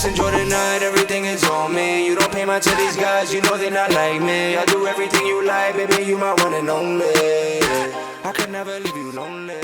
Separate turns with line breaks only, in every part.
Lamps and Jordan night, everything is on me. You don't pay mind to these guys, you know they're not like me. I do everything you like, baby, you my one and only. I could never leave you lonely.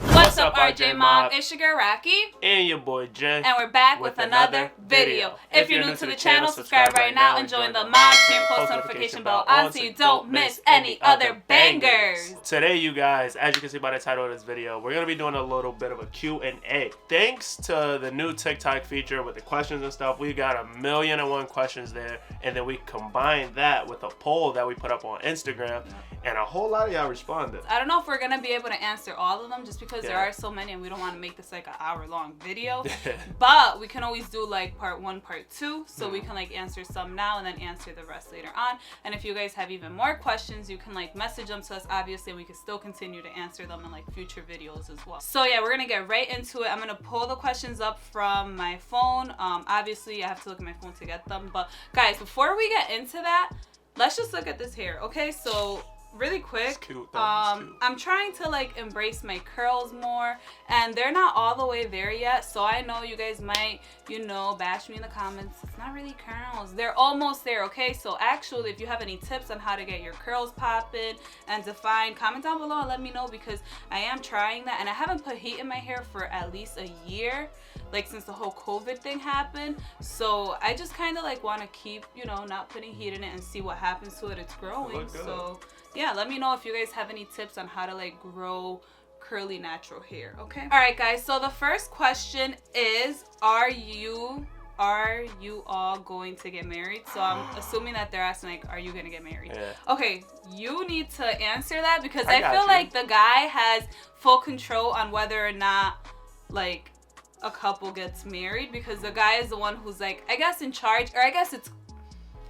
What's up, RJ Mob? It's your girl Rocky.
And your boy Jen.
And we're back with another video. If you're new to the channel, subscribe right now and join the mob. Turn post notification bell on so you don't miss any other bangers.
Today, you guys, as you can see by the title of this video, we're going to be doing a little bit of a Q&A. Thanks to the new TikTok feature with the questions and stuff, we got 1,000,001 questions there. And then we combined that with a poll that we put up on Instagram. And a whole lot of y'all responded.
I don't know if we're going to be able to answer all of them just because there are so many and we don't want to make this like an hour-long video. But we can always do like part 1, part 2. So we can like answer some now and then answer the rest later on. And if you guys have even more questions, you can like message them to us, obviously, and we can still continue to answer them in like future videos as well. So yeah, we're going to get right into it. I'm going to pull the questions up from my phone. Obviously, I have to look at my phone to get them. But guys, before we get into that, let's just look at this hair, okay? So really quick,
cute,
I'm trying to like embrace my curls more, and they're not all the way there yet. So I know you guys might, bash me in the comments. It's not really curls, they're almost there, okay? So actually, if you have any tips on how to get your curls popping and defined, comment down below and let me know, because I am trying that, and I haven't put heat in my hair for at least a year, like since the whole COVID thing happened. So I just kind of like want to keep, not putting heat in it and see what happens to it. It's growing. So yeah, let me know if you guys have any tips on how to like grow curly natural hair, okay? All right, guys, so the first question is, are you all going to get married? So I'm assuming that they're asking like, are you gonna get married? Yeah. Okay, you need to answer that, because I feel like the guy has full control on whether or not like a couple gets married, because the guy is the one who's like, I guess, in charge, or I guess it's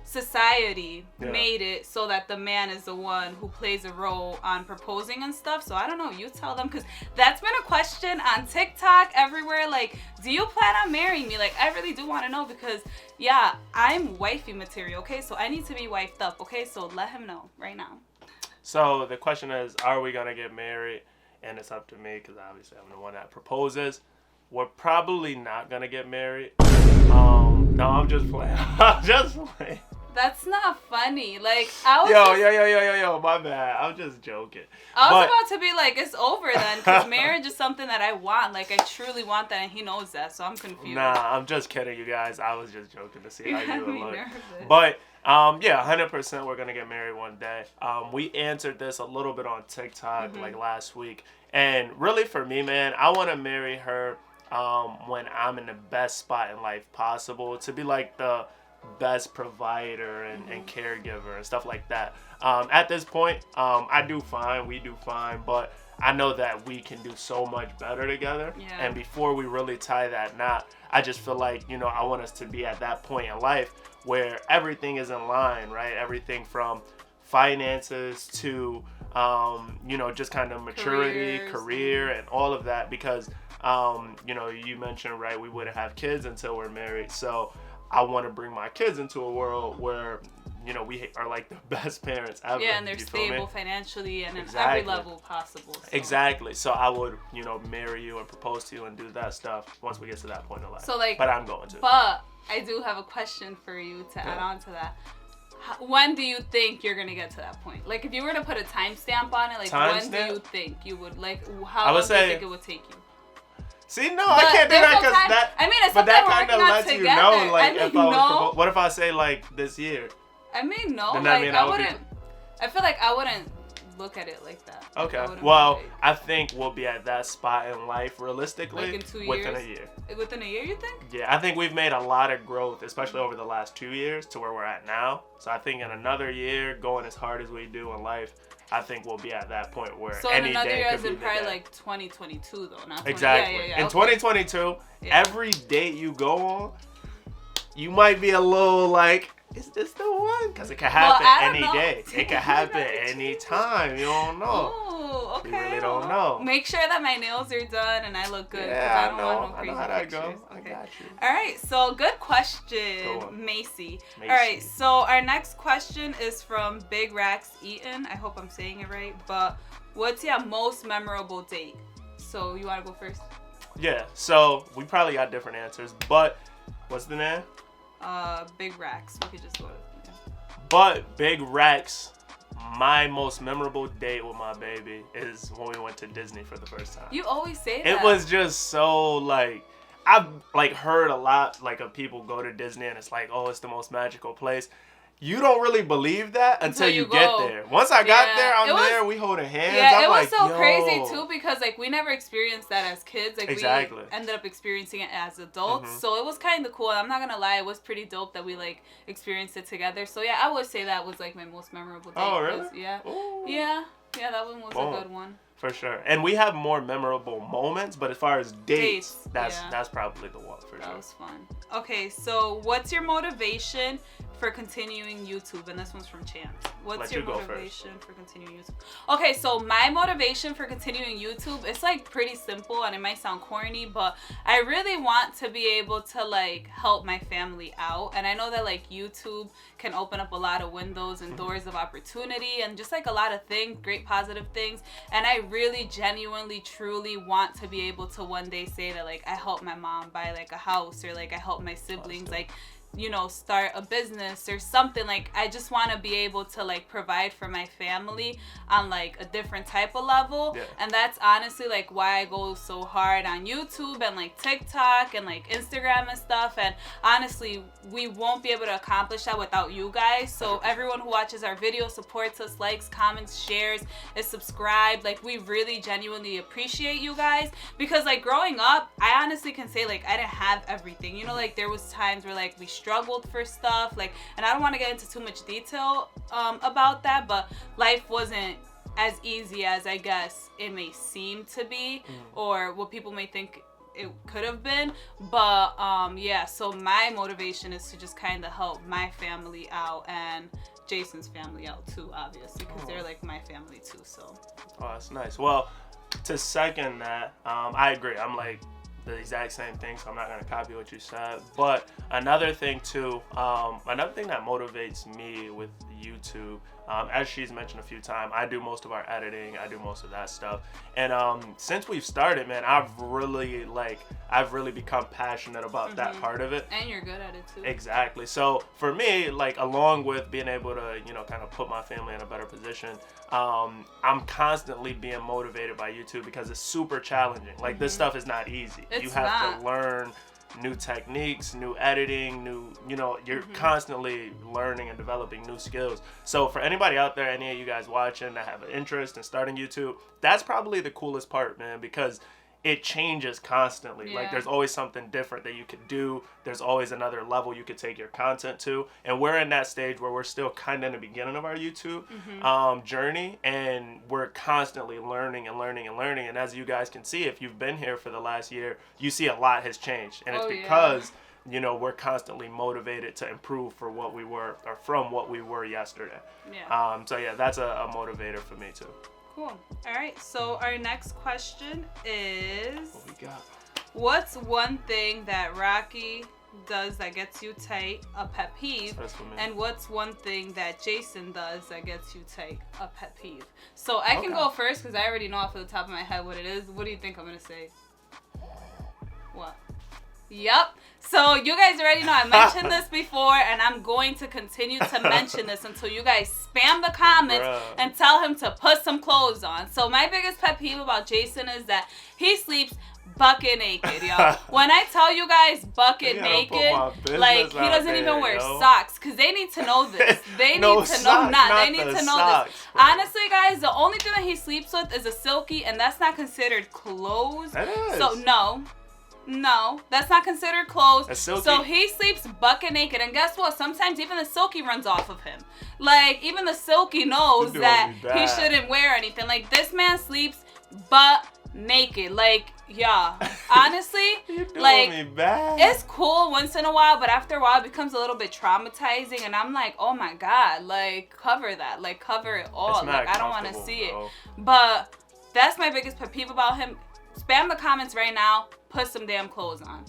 society made it so that the man is the one who plays a role on proposing and stuff. So I don't know, you tell them, because that's been a question on TikTok everywhere, like, do you plan on marrying me? Like, I really do want to know, because yeah, I'm wifey material, okay? So I need to be wifed up, okay? So let him know right now.
So the question is, are we gonna get married? And it's up to me, because obviously I'm the one that proposes. We're probably not gonna get married. No, I'm just playing. I'm just playing.
That's not funny. Like, I was
Yo, my bad. I'm just joking.
I was about to be like, it's over then, because marriage is something that I want. Like, I truly want that, and he knows that, so I'm confused.
Nah, I'm just kidding, you guys. I was just joking to see how you would look. Nervous. But, yeah, 100% we're going to get married one day. We answered this a little bit on TikTok, like, last week. And really, for me, man, I want to marry her when I'm in the best spot in life possible, to be, like, the best provider and caregiver and stuff like that. At this point, I do fine, we do fine, but I know that we can do so much better together. And before we really tie that knot, I just feel like, I want us to be at that point in life where everything is in line, right? Everything from finances to, just kind of maturity, career, and all of that, because, you mentioned, right, we wouldn't have kids until we're married. So I want to bring my kids into a world where, we are like the best parents ever.
Yeah, and they're stable financially and at every level possible. So.
Exactly. So I would, marry you and propose to you and do that stuff once we get to that point in life.
So like,
but I'm going to.
But I do have a question for you to add on to that. When do you think you're going to get to that point? Like, if you were to put a timestamp on it, like, when do you think you would, like, how long do you think it would take you?
See, no, I can't do that, because that.
I mean, it's something we're working on together.
You know, like, if I was what if I say like this year?
I mean, no, like, I wouldn't. I feel like I wouldn't look at it like that.
Okay. Well, I think we'll be at that spot in life, realistically,
like in 2 years?
within a year.
Within a year, you think?
Yeah, I think we've made a lot of growth, especially over the last 2 years, to where we're at now. So I think in another year, going as hard as we do in life, I think we'll be at that point where
so
any
in another
day
year,
could be
probably
the day.
like 2022 though, not 20.
Exactly.
Yeah,
in 2022, every date you go on, you might be a little like, is this the one? Because it could happen any day. It could happen any time. You don't know.
Oh, okay.
You really don't know.
Make sure that my nails are done and I look good.
Yeah,
I don't want no crazy
I know how that
pictures.
goes.
Okay.
I got you.
All right, so good question, Macy. All right, so our next question is from Big Racks Eaton. I hope I'm saying it right, but what's your most memorable date? So you want to go first?
Yeah. So we probably got different answers, but what's the name?
Big Racks. We could just go to. Yeah.
But Big Racks, my most memorable date with my baby is when we went to Disney for the first time.
You always say that.
It was just so like, I've like heard a lot like of people go to Disney and it's like, oh, it's the most magical place. You don't really believe that until you get there. Once I got there, I'm there. We holding hands.
Yeah,
I'm
it
like,
was so
yo.
crazy too because like we never experienced that as kids. Like
exactly.
we ended up experiencing it as adults. So it was kind of cool. I'm not gonna lie, it was pretty dope that we like experienced it together. So yeah, I would say that was like my most memorable date.
Oh really?
Yeah.
Ooh.
Yeah, that one was a good one.
For sure. And we have more memorable moments, but as far as dates that's probably the one for sure.
That was fun. Okay, so what's your motivation for continuing YouTube? And this one's from Chance. What's your motivation for continuing YouTube? Okay, so my motivation for continuing YouTube, it's like pretty simple and it might sound corny, but I really want to be able to like help my family out. And I know that like YouTube can open up a lot of windows and doors of opportunity and just like a lot of things, great positive things. And I really genuinely, truly want to be able to one day say that like I helped my mom buy like a house or like I helped my siblings like, you know, start a business or something. Like I just want to be able to like provide for my family on like a different type of level. And that's honestly like why I go so hard on YouTube and like TikTok and like Instagram and stuff. And honestly, we won't be able to accomplish that without you guys. So everyone who watches our video, supports us, likes, comments, shares, is subscribed, like we really genuinely appreciate you guys. Because like growing up, I honestly can say like I didn't have everything, you know, like there was times where like we struggled for stuff, like, and I don't want to get into too much detail about that, but life wasn't as easy as I guess it may seem to be, or what people may think it could have been. But yeah, so my motivation is to just kind of help my family out and Jason's family out too, obviously, because they're like my family too. So
that's nice. Well, to second that, I agree. I'm like the exact same thing, so I'm not going to copy what you said. But another thing too, another thing that motivates me with YouTube, as she's mentioned a few times, I do most of our editing, I do most of that stuff. And since we've started, man, I've really become passionate about that part of it.
And you're good at it too.
Exactly. So for me, like along with being able to, you know, kind of put my family in a better position, I'm constantly being motivated by YouTube because it's super challenging. Like this stuff is not easy. You have to learn new techniques, new editing, you're constantly learning and developing new skills. So for anybody out there, any of you guys watching that have an interest in starting YouTube, that's probably the coolest part, man, because it changes constantly. Like there's always something different that you could do. There's always another level you could take your content to. And we're in that stage where we're still kind of in the beginning of our YouTube journey, and we're constantly learning and learning and learning. And as you guys can see, if you've been here for the last year, you see a lot has changed. And it's because you know, we're constantly motivated to improve for what we were, or from what we were yesterday. So yeah, that's a motivator for me too.
Cool. All right, so our next question is,
what we got?
What's one thing that Rocky does that gets you tight, a pet peeve?
That's for me.
And what's one thing that Jason does that gets you tight, a pet peeve? So I can go first because I already know off the top of my head what it is. What do you think I'm going to say? What? Yep. So you guys already know I mentioned this before, and I'm going to continue to mention this until you guys spam the comments and tell him to put some clothes on. So my biggest pet peeve about Jason is that he sleeps bucket naked, yo. When I tell you guys bucket naked, like he doesn't even wear socks, because they need to know this. They need to know they need to know this. Honestly, guys, the only thing that he sleeps with is a silky, and that's not considered clothes.
That is.
So no, that's not considered clothes. So he sleeps bucket naked, and guess what? Sometimes even the silky runs off of him. Like, even the silky knows that he shouldn't wear anything. Like, this man sleeps butt naked. Like, yeah, honestly, like, it's cool once in a while, but after a while it becomes a little bit traumatizing, and I'm like, oh my God, like, cover that. Like, cover it all. Like, I don't want to see it. But that's my biggest pet peeve about him. Spam the comments right now. Put some damn clothes on.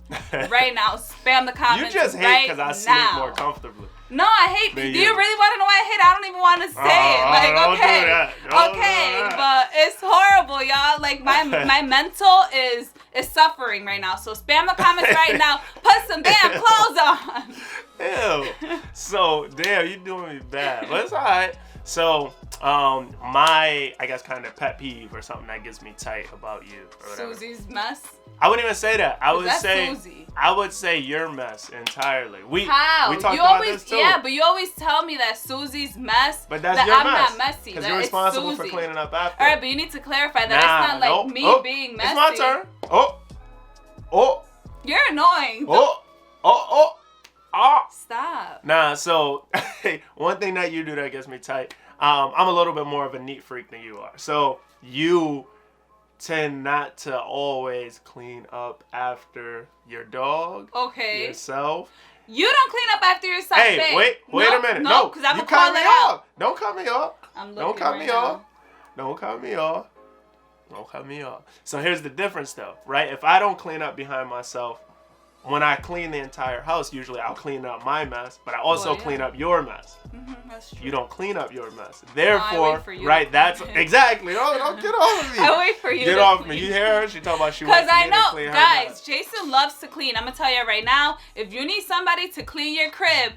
Right now. Spam the comments.
You just hate because I sleep more comfortably.
No, I hate. Do you really want to know why I hate? I don't even want to say it. Like,
don't
okay,
do that. Don't do
okay,
that.
but it's horrible, y'all. Like my mental is suffering right now. So spam the comments right now. Put some damn clothes on.
Ew. So damn, you doing me bad, but it's alright. So my I guess kind of pet peeve or something that gets me tight about you or whatever.
Susie's mess.
I wouldn't even say that. I would say
Susie.
I would say your mess entirely.
How?
We talked
you
about
always,
this too.
Yeah, but you always tell me that Susie's mess.
But that's
that
your
I'm
mess.
not messy.
Because
That
you're
it's
responsible
Susie.
for cleaning up after.
All right, but you need to clarify that it's not like me being messy.
It's my turn. Oh.
You're annoying.
Oh.
Stop.
Nah, so one thing that you do that gets me tight, I'm a little bit more of a neat freak than you are. So you tend not to always clean up after your dog, yourself.
You don't clean up after yourself,
Hey,
babe.
wait a minute.
No, because I'm
you
going to call
cut me
it
off.
out.
Don't cut me off.
Don't cut me off.
Don't cut me off. Don't cut me off. So here's the difference though, right? If I don't clean up behind myself, when I clean the entire house, usually I'll clean up my mess, but I also clean up your mess.
That's true.
You don't clean up your mess. Therefore,
I wait for you.
Right, that's exactly. Oh, get off of me.
I wait for you.
Get off me. You hear her? She talking about she wants
Because I
me
know,
to clean her
guys,
mess.
Jason loves to clean. I'm going to tell you right now, if you need somebody to clean your crib,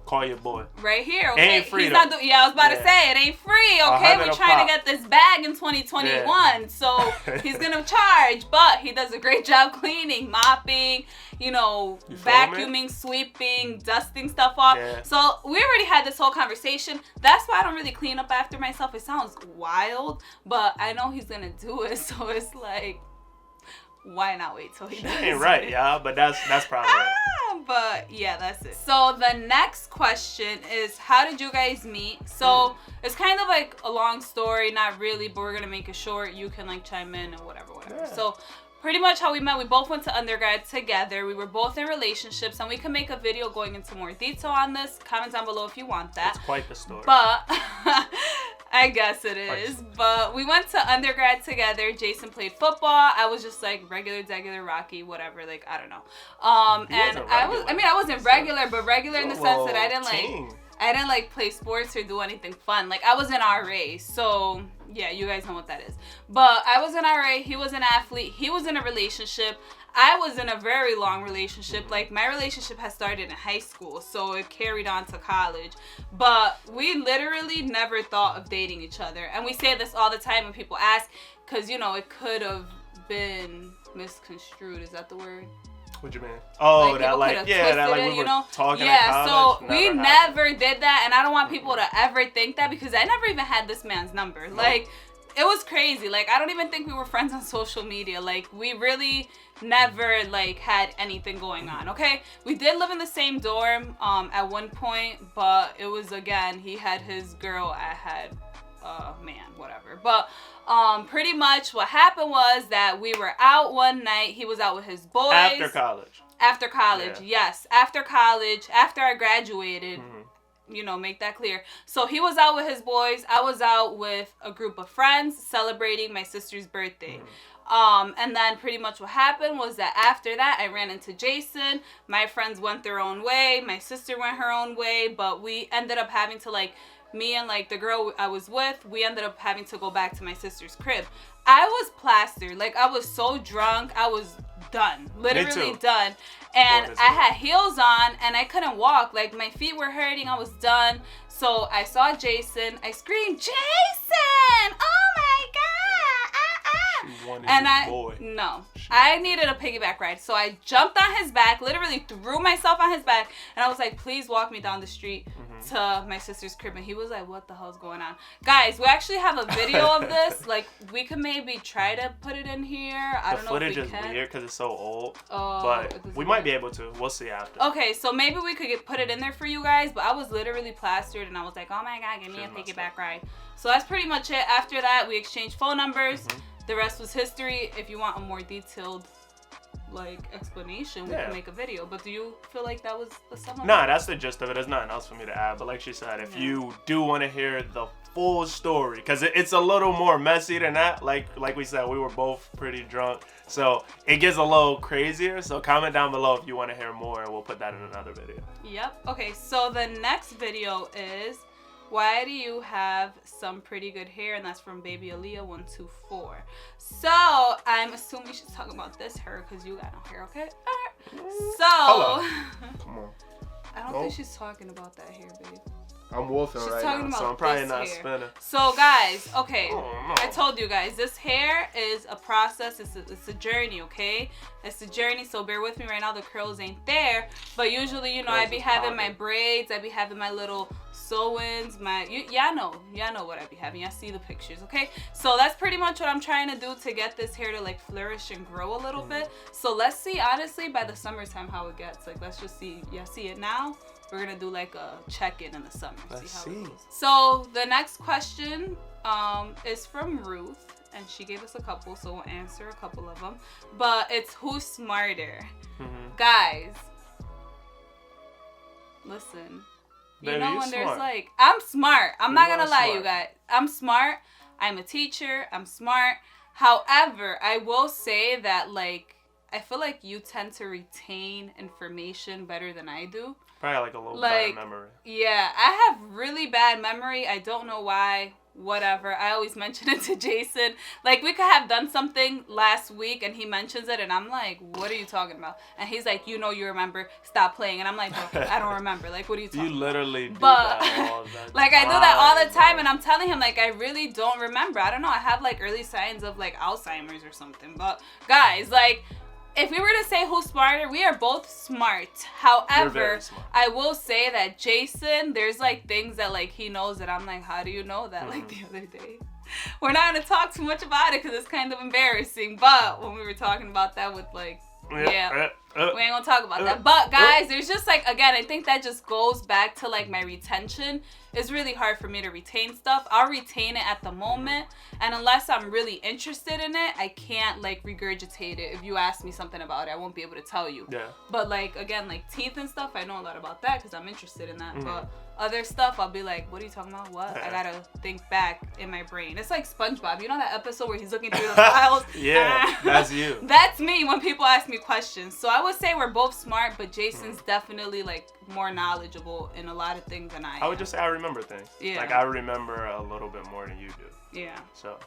call your boy.
right here, okay?
Ain't free
He's
though.
not I was about to say, it ain't free, okay? We're trying to get this bag in 2021, so he's going to charge, but he does a great job cleaning, mopping, vacuuming, sweeping, dusting stuff off.
Yeah.
So we already had this whole conversation. That's why I don't really clean up after myself. It sounds wild, but I know he's going to do it, so it's like, why not wait till he does
Ain't right, y'all, but that's probably it.
But yeah, that's it. So the next question is, how did you guys meet? So it's kind of like a long story, not really, but we're gonna make it short. You can like chime in and whatever.
Yeah.
So pretty much how we met, we both went to undergrad together. We were both in relationships, and we can make a video going into more detail on this. Comment down below if you want that.
It's quite the story.
But I guess it is. But we went to undergrad together. Jason played football. I was just like regular, Rocky, whatever. Like, I don't know. And I wasn't regular, but regular in the sense that I didn't like play sports or do anything fun. Like, I was in RA, so yeah, you guys know what that is. But I was in RA, he was an athlete, he was in a relationship. I was in a very long relationship. Like, my relationship had started in high school, so it carried on to college. But we literally never thought of dating each other. And we say this all the time when people ask, because, it could have been misconstrued. Is that the word?
What you mean? Oh,
we were
talking
at
college.
So we never did that, and I don't want people to ever think that, because I never even had this man's number. Nope. Like, it was crazy. Like, I don't even think we were friends on social media. Like, we really never, like, had anything going on, okay? We did live in the same dorm at one point, but it was, again, he had his girl, I had man, whatever. But pretty much what happened was that we were out one night. He was out with his boys.
After college,
yes. After college, after I graduated. Make that clear. So he was out with his boys. I was out with a group of friends celebrating my sister's birthday. And then pretty much what happened was that after that, I ran into Jason. My friends went their own way. My sister went her own way. But we ended up having to, like, me and, like, the girl I was with, we ended up having to go back to my sister's crib. I was plastered. Like, I was so drunk. I was done. Literally done. And I had heels on, and I couldn't walk. Like, my feet were hurting. I was done. So I saw Jason. I screamed, Jason! Oh, my God! I needed a piggyback ride. So I jumped on his back, literally threw myself on his back, and I was like, please walk me down the street to my sister's crib. And he was like, what the hell's going on? Guys, we actually have a video of this. Like, we could maybe try to put it in here. I don't know if we can. The footage is weird because
it's so old. But we might be able to. We'll see after.
Okay, so maybe we could put it in there for you guys. But I was literally plastered, and I was like, oh my God, give me a piggyback ride. So that's pretty much it. After that, we exchanged phone numbers. The rest was history. If you want a more detailed, like, explanation, we can make a video. But do you feel like that was the sum of it?
Nah, that's the gist of it. There's nothing else for me to add. But like she said, if you do want to hear the full story, because it's a little more messy than that. Like we said, we were both pretty drunk, so it gets a little crazier. So comment down below if you want to hear more, and we'll put that in another video.
Yep. Okay, so the next video is, why do you have some pretty good hair? And that's from Baby Aaliyah 124. So I'm assuming she's talking about this hair because you got no hair, okay? All right. So
Hello. Come on.
I don't think she's talking about that hair, babe.
I'm wolfing
She's
right
talking
now,
about
so I'm probably
this
not
hair.
spinning.
So guys, okay,
Oh, no.
I told you guys, this hair is a process. It's a journey, okay? It's a journey, so bear with me right now. The curls ain't there, but usually, you know, I be having my braids, I be having my little sew-ins, y'all know what I be having. Y'all see the pictures, okay? So that's pretty much what I'm trying to do to get this hair to like flourish and grow a little bit. So let's see, honestly, by the summertime how it gets. Like, let's just see. Y'all see it now? We're gonna do like a check-in in the summer.
Let's
see how it goes.
see.
So the next question is from Ruth, and she gave us a couple, so we'll answer a couple of them. But it's, who's smarter? Guys, listen. You
Baby,
know
you
when there's
smart.
like, I'm smart. I'm not gonna lie,
smart.
you guys. I'm smart. I'm a teacher. I'm smart. However, I will say that like, I feel like you tend to retain information better than I do.
Probably like a little
Like,
bad memory.
Yeah, I have really bad memory. I don't know why. Whatever. I always mention it to Jason. Like, we could have done something last week and he mentions it and I'm like, what are you talking about? And he's like, you know you remember. Stop playing. And I'm like, bro, I don't remember. Like, what are you talking about?
You literally do
But,
that all the time.
like, I do that all the time,
bro.
and I'm telling him, like, I really don't remember. I don't know. I have, like, early signs of, like, Alzheimer's or something. But, guys, like, if we were to say who's smarter, we are both smart.
You're
However,
very smart.
I will say that Jason, there's, like, things that, like, he knows that I'm like, how do you know that? Like, the other day. We're not going to talk too much about it because it's kind of embarrassing. But when we were talking about that with, like, we ain't gonna talk about that. But guys, there's just like, again, I think that just goes back to like my retention. It's really hard for me to retain stuff. I'll retain it at the moment, and unless I'm really interested in it, I can't like regurgitate it. If you ask me something about it, I won't be able to tell you.
Yeah.
But like, again, like teeth and stuff, I know a lot about that because I'm interested in that. But other stuff, I'll be like, what are you talking about? What? I gotta think back in my brain. It's like SpongeBob. You know that episode where he's looking through the files?
Yeah, that's you.
That's me when people ask me questions. So I would say we're both smart, but Jason's definitely like more knowledgeable in a lot of things than I am.
I would just say I remember things.
Yeah.
Like, I remember a little bit more than you do.
Yeah.
So.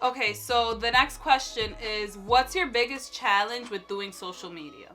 Okay, so the next question is, what's your biggest challenge with doing social media?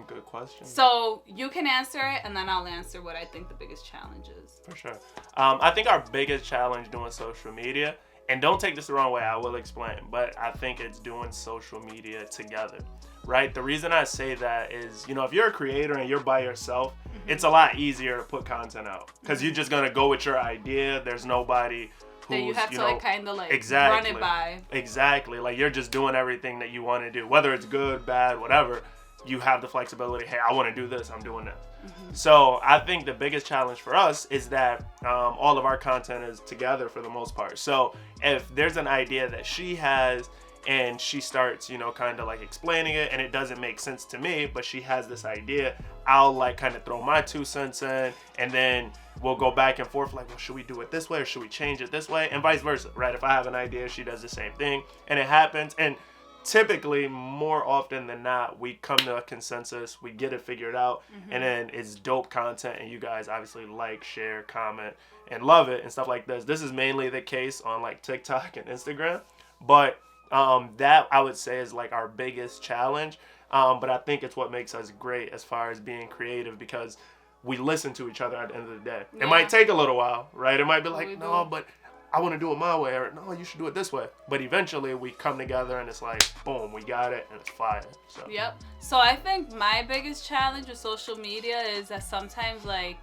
Good question.
So you can answer it, and then I'll answer what I think the biggest challenge is.
For sure. I think our biggest challenge doing social media, and don't take this the wrong way, I will explain, but I think it's doing social media together, right? The reason I say that is, you know, if you're a creator and you're by yourself, it's a lot easier to put content out because you're just going to go with your idea. There's nobody who's,
That you have to like kind of like
exactly,
run it by.
Exactly. Like, you're just doing everything that you want to do, whether it's good, bad, whatever. You have the flexibility. Hey, I want to do this. I'm doing this. So I think the biggest challenge for us is that all of our content is together for the most part. So if there's an idea that she has and she starts, you know, kind of like explaining it and it doesn't make sense to me, but she has this idea, I'll like kind of throw my 2 cents in, and then we'll go back and forth like, well, should we do it this way or should we change it this way? And vice versa, right? If I have an idea, she does the same thing, and it happens. And typically, more often than not, we come to a consensus, we get it figured out, and then it's dope content, and you guys obviously like, share, comment, and love it and stuff like this. This is mainly the case on like TikTok and Instagram, but that I would say is like our biggest challenge. But I think it's what makes us great as far as being creative, because we listen to each other at the end of the day. It might take a little while, right? It might be like, no, but I want to do it my way, or no, you should do it this way. But eventually we come together and it's like, boom, we got it, and it's fire. So.
Yep. So I think my biggest challenge with social media is that sometimes like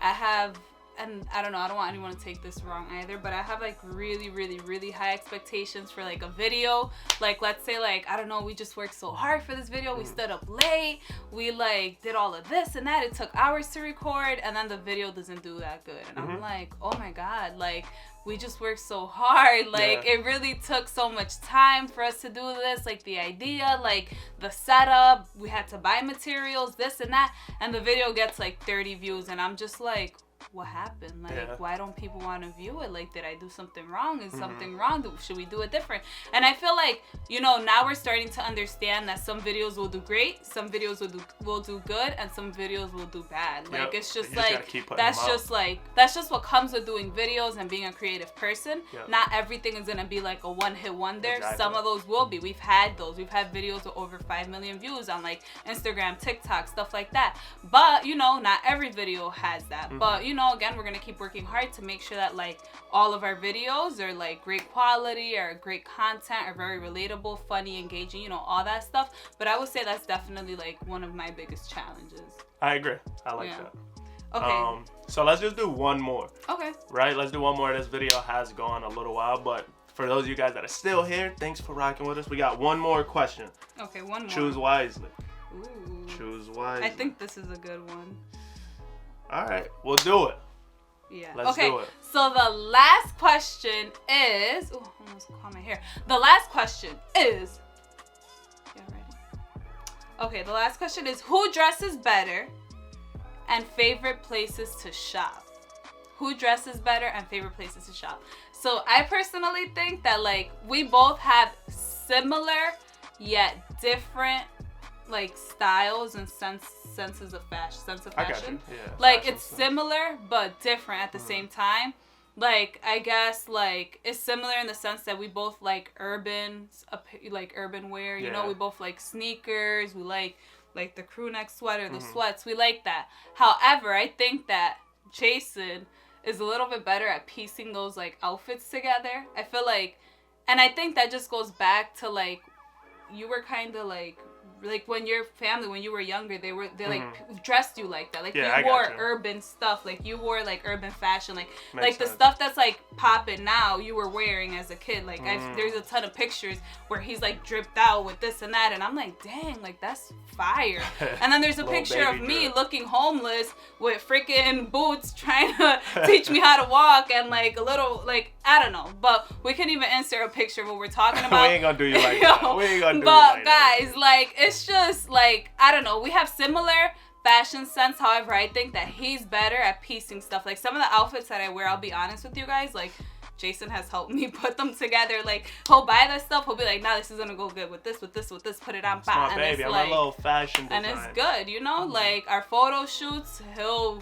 I have, and I don't know, I don't want anyone to take this wrong either, but I have like really, really, really high expectations for like a video. Like, let's say like, I don't know, we just worked so hard for this video. We stood up late. We like did all of this and that. It took hours to record, and then the video doesn't do that good. And I'm like, oh my God, like we just worked so hard. Like it really took so much time for us to do this. Like the idea, like the setup, we had to buy materials, this and that. And the video gets like 30 views. And I'm just like, what happened? Like, why don't people want to view it? Like, did I do something wrong? Is something wrong? Should we do it different? And I feel like, you know, now we're starting to understand that some videos will do great, some videos will do good, and some videos will do bad. Like, it's just like, that's just what comes with doing videos and being a creative person. Not everything is going to be like a one-hit wonder.
Exactly.
Some of those will be. We've had those. We've had videos with over 5 million views on like Instagram, TikTok, stuff like that. But, you know, not every video has that. But, you know, again, we're going to keep working hard to make sure that like all of our videos are like great quality, or great content, are very relatable, funny, engaging, you know, all that stuff. But I would say that's definitely like one of my biggest challenges.
I agree. I like that.
Okay.
So let's just do one more.
Okay.
Right? Let's do one more. This video has gone a little while, but for those of you guys that are still here, thanks for rocking with us. We got one more question.
Okay, one more.
Choose wisely.
Ooh.
Choose wisely.
I think this is a good one.
All right, we'll do it.
Yeah.
Let's do it.
So the last question is... Oh, I almost caught my hair. The last question is... Yeah, ready? Okay, the last question is, who dresses better and favorite places to shop? Who dresses better and favorite places to shop? So I personally think that like we both have similar yet different like styles and senses of fashion.
I got you. Yeah,
like it's similar but different at the same time. Like I guess like it's similar in the sense that we both like urban wear. You know, we both like sneakers. We like the crew neck sweater, the sweats. We like that. However, I think that Jason is a little bit better at piecing those like outfits together. I feel like, and I think that just goes back to like you were kind of like when your family, when you were younger, they like dressed you like that. Like you wore urban stuff, like you wore like urban fashion, like the stuff that's like popping now you were wearing as a kid. Like there's a ton of pictures where he's like dripped out with this and that, and I'm like, dang, like that's fire. And then there's a picture of me looking homeless with freaking boots trying to teach me how to walk, and like a little like I don't know, but we can even insert a picture of what we're talking about.
We ain't gonna do you like that. We ain't gonna do you
But
like
guys, like it's just like I don't know, we have similar fashion sense. However, I think that he's better at piecing stuff. Like some of the outfits that I wear, I'll be honest with you guys, like Jason has helped me put them together. Like he'll buy this stuff, he'll be like, nah, this is gonna go good with this, put it on.
Smart baby, I'm a little fashion designer.
And it's good, you know, like our photo shoots, he'll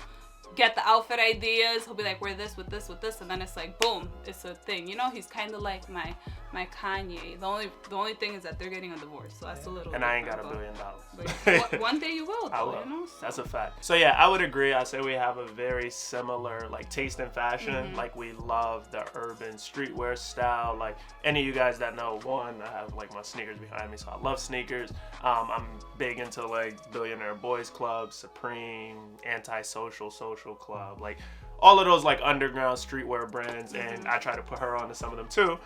get the outfit ideas, he'll be like, wear this with this, and then it's like boom, it's a thing, you know. He's kind of like my Kanye. The only thing is that they're getting a divorce, so that's a little.
And I ain't got $1 billion.
But one day you will, though,
I will.
You know? So.
That's a fact. So yeah, I would agree. I say we have a very similar like taste in fashion. Like we love the urban streetwear style. Like any of you guys that know, one, I have like my sneakers behind me, so I love sneakers. I'm big into like Billionaire Boys Club, Supreme, Antisocial, Social Club, like all of those like underground streetwear brands, and I try to put her onto some of them too,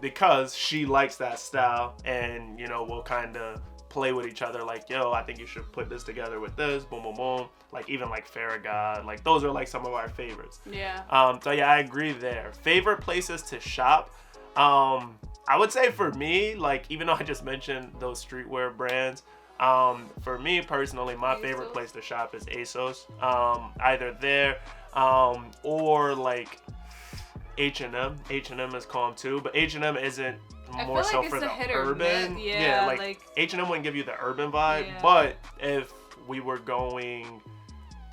because she likes that style, and you know we'll kind of play with each other like, yo, I think you should put this together with this, boom boom boom. Like even like Farragut, like those are like some of our favorites. So yeah, I agree there. Favorite places to shop, I would say for me, like even though I just mentioned those streetwear brands, for me personally, my favorite place to shop is ASOS. Either there or like H&M. H&M is calm too, but H&M isn't more so for the urban. Yeah, like H&M wouldn't give you the urban vibe, but if we were going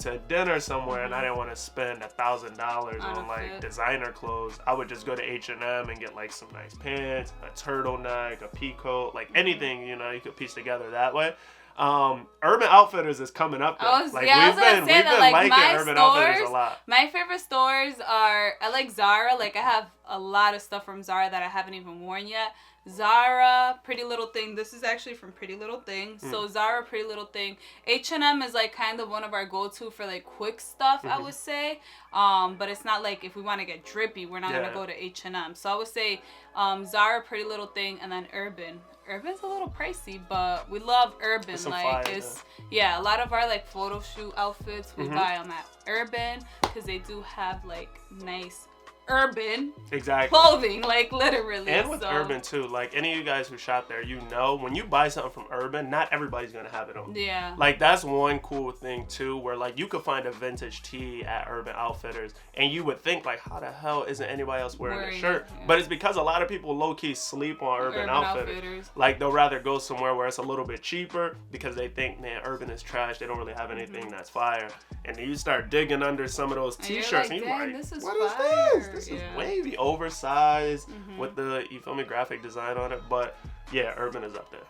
to dinner somewhere and I didn't want to spend $1,000 on like designer clothes, I would just go to H&M and get like some nice pants, a turtleneck, a peacoat, like anything, you know, you could piece together that way. Urban Outfitters is coming up there. We've been liking Urban Outfitters a lot.
My favorite stores are, I like Zara. Like I have a lot of stuff from Zara that I haven't even worn yet. Zara, Pretty Little Thing. This is actually from Pretty Little Thing. So Zara, Pretty Little Thing. H&M is like kind of one of our go-to for like quick stuff, I would say. But it's not like if we want to get drippy, we're not going to go to H&M. So I would say Zara, Pretty Little Thing, and then Urban. Urban's a little pricey, but we love Urban. Like it's a lot of our like photo shoot outfits we buy them at Urban because they do have like nice urban
exactly
clothing, like literally.
And with urban too, like any of you guys who shop there, you know, when you buy something from urban, not everybody's gonna have it on.
Yeah.
Like that's one cool thing too, where like you could find a vintage tee at Urban Outfitters, and you would think like, how the hell isn't anybody else wearing a shirt?
Yeah.
But it's because a lot of people low key sleep on Urban Outfitters. Like they'll rather go somewhere where it's a little bit cheaper because they think, man, Urban is trash. They don't really have anything that's fire. And then you start digging under some of those T-shirts, and you're like,
this is
what
fire.
is this? This is wavy, oversized, with the, you feel me, graphic design on it. But yeah, Urban is up there.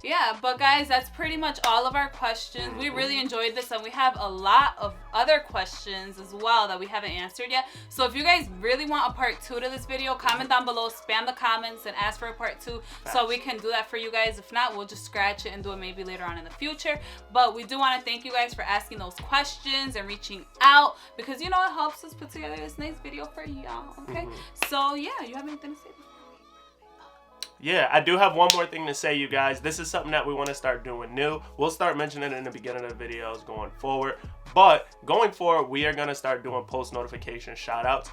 Yeah, but guys, that's pretty much all of our questions. We really enjoyed this, and we have a lot of other questions as well that we haven't answered yet. So if you guys really want a part 2 to this video, comment down below, spam the comments, and ask for a part 2 so we can do that for you guys. If not, we'll just scratch it and do it maybe later on in the future. But we do want to thank you guys for asking those questions and reaching out, because, you know, it helps us put together this nice video for y'all, okay? So, yeah, you have anything to say?
Yeah, I do have one more thing to say, you guys. This is something that we want to start doing new. We'll start mentioning it in the beginning of the videos going forward. But going forward, we are going to start doing post notification shout outs.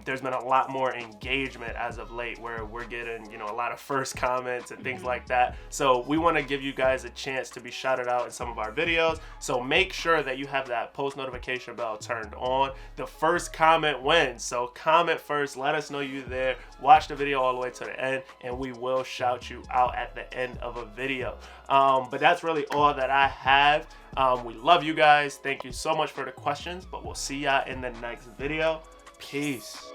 There's been a lot more engagement as of late where we're getting, you know, a lot of first comments and things like that. So we want to give you guys a chance to be shouted out in some of our videos. So make sure that you have that post notification bell turned on. The first comment wins. So comment first, let us know you're there, watch the video all the way to the end, and we will shout you out at the end of a video. But that's really all that I have. We love you guys. Thank you so much for the questions, but we'll see y'all in the next video. Peace.